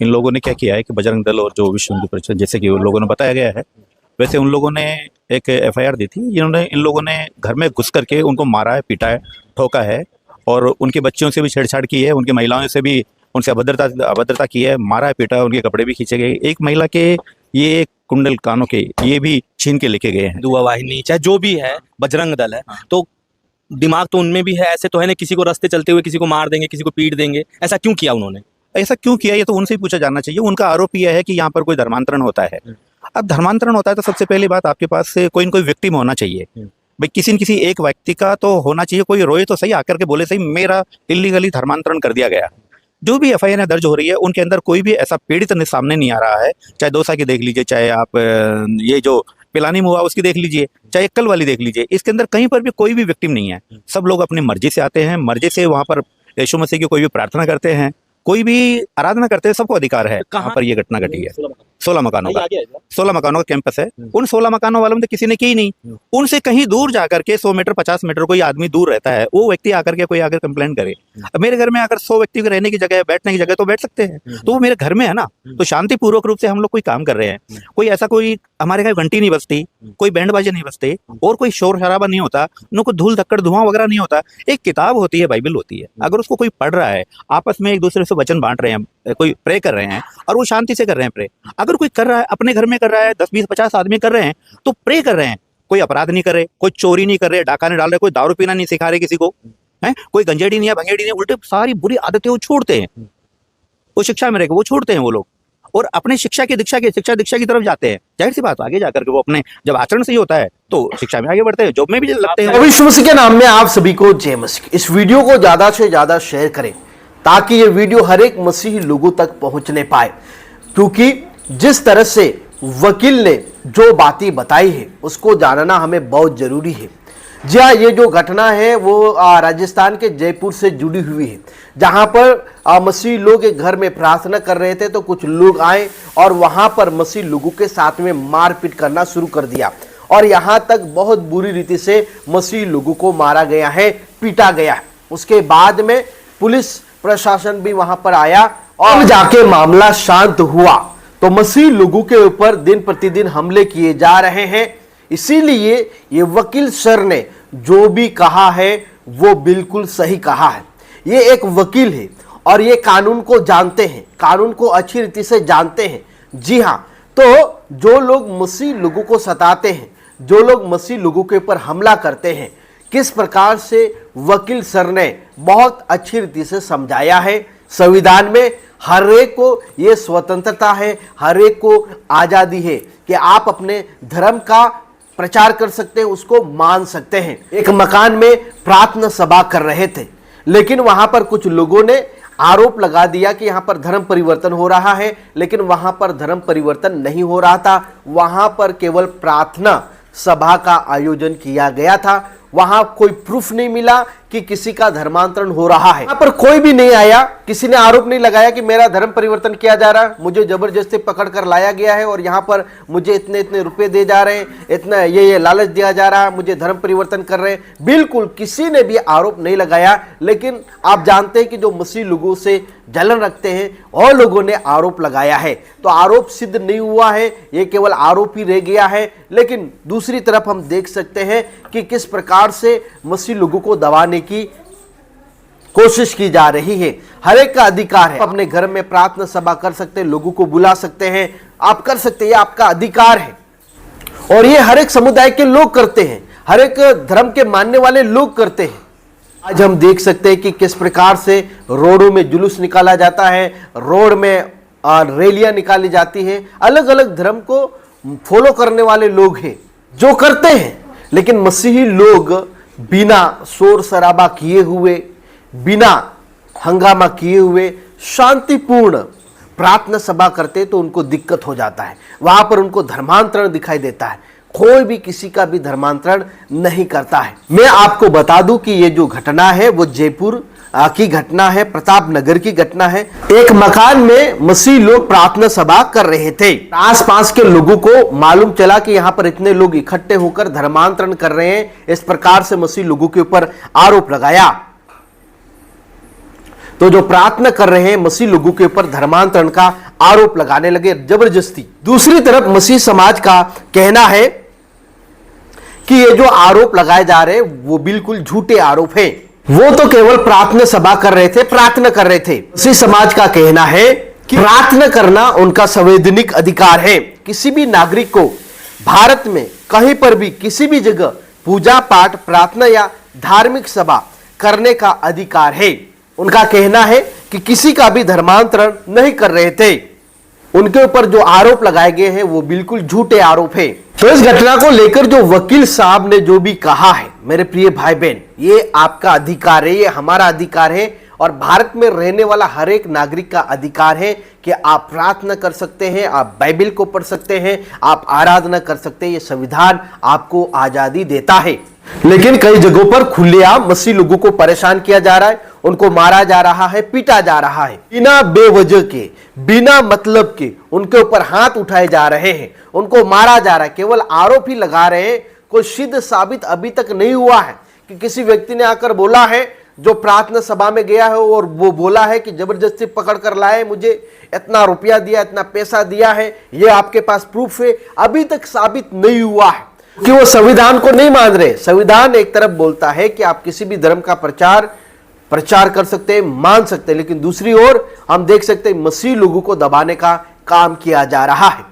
इन लोगों ने क्या किया है कि बजरंग दल और जो विश्व हिंदू परिषद, जैसे कि उन लोगों ने बताया गया है, वैसे उन लोगों ने एक एफआईआर दी थी, जिन्होंने इन लोगों ने घर में घुस करके उनको मारा है, पीटा है, ठोका है, और उनके बच्चियों से भी छेड़छाड़ की है, उनकी महिलाओं से भी उनसे अभद्रता की है, मारा है, पीटा है, उनके कपड़े भी खींचे गए। एक महिला के ये कुंडल कानों के ये भी छीन के लेके गए हैं। दुआ वाहिनी चाहे जो भी है, बजरंग दल है, तो दिमाग तो उनमें भी है। ऐसे तो है नहीं किसी को रास्ते चलते हुए किसी को मार देंगे, किसी को पीट देंगे। ऐसा क्यों किया उन्होंने? ऐसा क्यों किया, ये तो उनसे ही पूछा जाना चाहिए। उनका आरोप यह है कि यहाँ पर कोई धर्मांतरण होता है। अब धर्मांतरण होता है तो सबसे पहली बात आपके पास से कोई न कोई विक्टिम होना चाहिए भाई, किसी न किसी एक व्यक्ति का तो होना चाहिए। कोई रोए तो सही, आकर के बोले सही मेरा इलीगली धर्मांतरण कर दिया गया। जो भी एफआईआर दर्ज हो रही है उनके अंदर कोई भी ऐसा पीड़ित सामने नहीं आ रहा है। चाहे दौसा की देख लीजिए, चाहे आप ये जो पिलानी हुआ उसकी देख लीजिए, चाहे एक्कल वाली देख लीजिए, इसके अंदर कहीं पर भी कोई भी विक्टिम नहीं है। सब लोग अपनी मर्जी से आते हैं, मर्जी से वहां पर यीशु मसीह की कोई भी प्रार्थना करते हैं, कोई भी आराधना करते हैं, सबको अधिकार है। कहाँ पर ये घटना घटी है? 16 मकानों का 16 मकानों का कैंपस है। उन 16 मकानों वालों में तो किसी ने की ही नहीं। उनसे कहीं दूर जाकर के 100 मीटर 50 मीटर कोई आदमी दूर रहता है, वो व्यक्ति आकर के कोई आकर कंप्लेंट करे। अब मेरे घर में अगर 100 व्यक्ति को रहने की जगह है, बैठने की जगह, तो बैठ सकते हैं, तो वो मेरे घर में है ना। तो शांतिपूर्वक रूप से हम लोग कोई काम कर रहे हैं। कोई ऐसा कोई हमारे घर घंटी नहीं बजती, कोई बैंड बाजे नहीं बजते, और कोई शोर शराबा नहीं होता, न कोई धूल धक्कड़ धुआं वगैरह नहीं होता। एक किताब होती है, बाइबल होती है, अगर उसको कोई पढ़ रहा है, आपस में एक दूसरे से वचन बांट रहे हैं, कोई प्रे कर रहे हैं और वो शांति से कर रहे हैं प्रे। अगर कोई कर रहा है अपने घर में कर रहा है, 10 20 50 आदमी कर रहे हैं, तो प्रे कर रहे हैं। कोई अपराध नहीं कर रहे, कोई चोरी नहीं कर रहे, डाका नहीं डाल रहे, कोई दारू पीना नहीं सिखा रहे किसी को, है कोई गंजेड़ी नहीं है, भंगेड़ी नहीं, उल्टे सारी बुरी आदतें वो छोड़ते हैं। वो शिक्षा में रहेगा, वो छोड़ते हैं वो लोग, और अपने शिक्षा की दीक्षा की तरफ जाते हैं। जाहिर सी बात, आगे जाकर के वो अपने जब आचरण सही होता है तो शिक्षा में आगे बढ़ते हैं, जॉब में भी लगते हैं। विश्व मसीह के नाम में आप सभी को जय मसीह। इस वीडियो को ज्यादा से ज्यादा शेयर करें ताकि ये वीडियो हर एक मसीही लोगों तक पहुंचने पाए, क्योंकि जिस तरह से वकील ने जो बातें बताई है उसको जानना हमें बहुत जरूरी है। जी हाँ, ये जो घटना है वो राजस्थान के जयपुर से जुड़ी हुई है, जहां पर मसीह लोग एक घर में प्रार्थना कर रहे थे, तो कुछ लोग आए और वहां पर मसीह लोगों के साथ में मारपीट करना शुरू कर दिया, और यहां तक बहुत बुरी रीति से मसीह लोगों को मारा गया है, पीटा गया है। उसके बाद में पुलिस प्रशासन भी वहां पर आया और जाके मामला शांत हुआ। तो मसीह लोगों के ऊपर दिन प्रतिदिन हमले किए जा रहे हैं, इसीलिए ये वकील सर ने जो भी कहा है वो बिल्कुल सही कहा है। ये एक वकील है और ये कानून को जानते हैं, कानून को अच्छी रीति से जानते हैं। जी हाँ, तो जो लोग मसीह लोगों को सताते हैं, जो लोग मसीह लोगों के ऊपर हमला करते हैं, किस प्रकार से वकील सर ने बहुत अच्छी रीति से समझाया है। संविधान में हर एक को ये स्वतंत्रता है, हर एक को आजादी है कि आप अपने धर्म का प्रचार कर सकते हैं, उसको मान सकते हैं। एक मकान में प्रार्थना सभा कर रहे थे, लेकिन वहां पर कुछ लोगों ने आरोप लगा दिया कि यहां पर धर्म परिवर्तन हो रहा है, लेकिन वहां पर धर्म परिवर्तन नहीं हो रहा था। वहां पर केवल प्रार्थना सभा का आयोजन किया गया था। वहां कोई प्रूफ नहीं मिला कि किसी का धर्मांतरण हो रहा है। यहां पर कोई भी नहीं आया, किसी ने आरोप नहीं लगाया कि मेरा धर्म परिवर्तन किया जा रहा है, मुझे जबरदस्ती पकड़ कर लाया गया है और यहां पर मुझे इतने इतने रुपए दे जा रहे हैं, इतना ये लालच दिया जा रहा है, मुझे धर्म परिवर्तन कर रहे हैं। बिल्कुल किसी ने भी आरोप नहीं लगाया। लेकिन आप जानते हैं कि जो मसीह लोगों से जलन रखते हैं और लोगों ने आरोप लगाया है, तो आरोप सिद्ध नहीं हुआ है, ये केवल आरोप ही रह गया है। लेकिन दूसरी तरफ हम देख सकते हैं कि किस प्रकार से मसीह लोगों को दबाने की कोशिश की जा रही है। हर एक का अधिकार है, अपने घर में प्रार्थना सभा कर सकते हैं, लोगों को बुला सकते हैं, आप कर सकते हैं, ये आपका अधिकार है। और ये हर एक समुदाय के लोग करते हैं, हर एक धर्म के मानने वाले लोग करते हैं। आज हम देख सकते हैं कि किस प्रकार से रोडों में जुलूस निकाला जाता है, रोड में रैलियां निकाली जाती है। अलग अलग धर्म को फॉलो करने वाले लोग हैं जो करते हैं, लेकिन मसीही लोग बिना शोर शराबा किए हुए, बिना हंगामा किए हुए शांतिपूर्ण प्रार्थना सभा करते तो उनको दिक्कत हो जाता है, वहां पर उनको धर्मांतरण दिखाई देता है। कोई भी किसी का भी धर्मांतरण नहीं करता है। मैं आपको बता दूं कि ये जो घटना है वो जयपुर की घटना है, प्रताप नगर की घटना है। एक मकान में मसीह लोग प्रार्थना सभा कर रहे थे। आसपास के लोगों को मालूम चला कि यहाँ पर इतने लोग इकट्ठे होकर धर्मांतरण कर रहे हैं। इस प्रकार से मसीह लोगों के ऊपर आरोप लगाया। तो जो प्रार्थना कर रहे हैं मसीह लोगों के ऊपर धर्मांतरण का आरोप लगाने लगे जबरदस्ती। दूसरी तरफ मसीह समाज का कहना है कि ये जो आरोप लगाए जा रहे हैं वो बिल्कुल झूठे आरोप हैं। वो तो केवल प्रार्थना सभा कर रहे थे, प्रार्थना कर रहे थे। मसीह समाज का कहना है कि प्रार्थना करना उनका संवैधानिक अधिकार है। किसी भी नागरिक को भारत में कहीं पर भी किसी भी जगह पूजा पाठ, प्रार्थना या धार्मिक सभा करने का अधिकार है। उनका कहना है कि किसी का भी धर्मांतरण नहीं कर रहे थे। उनके ऊपर जो आरोप लगाए गए हैं वो बिल्कुल झूठे आरोप है। तो इस घटना को लेकर जो वकील साहब ने जो भी कहा है, मेरे प्रिय भाई बहन, ये आपका अधिकार है, ये हमारा अधिकार है और भारत में रहने वाला हर एक नागरिक का अधिकार है कि आप प्रार्थना कर सकते हैं, आप बाइबल को पढ़ सकते हैं, आप आराधना कर सकते हैं। ये संविधान आपको आजादी देता है। लेकिन कई जगहों पर खुलेआम मसीह लोगों को परेशान किया जा रहा है, उनको मारा जा रहा है, पीटा जा रहा है, बिना बेवजह के, बिना मतलब के उनके ऊपर हाथ उठाए जा रहे हैं, उनको मारा जा रहा है, केवल आरोप ही लगा रहे हैं। कोई सिद्ध साबित अभी तक नहीं हुआ है कि किसी व्यक्ति ने आकर बोला है जो प्रार्थना सभा में गया है और वो बोला है कि जबरदस्ती पकड़ कर लाए, मुझे इतना रुपया दिया, इतना पैसा दिया है, ये आपके पास प्रूफ है। अभी तक साबित नहीं हुआ है कि वो संविधान को नहीं मान रहे। संविधान एक तरफ बोलता है कि आप किसी भी धर्म का प्रचार कर सकते हैं, मान सकते हैं, लेकिन दूसरी ओर हम देख सकते हैं मसीह लोगों को दबाने का काम किया जा रहा है।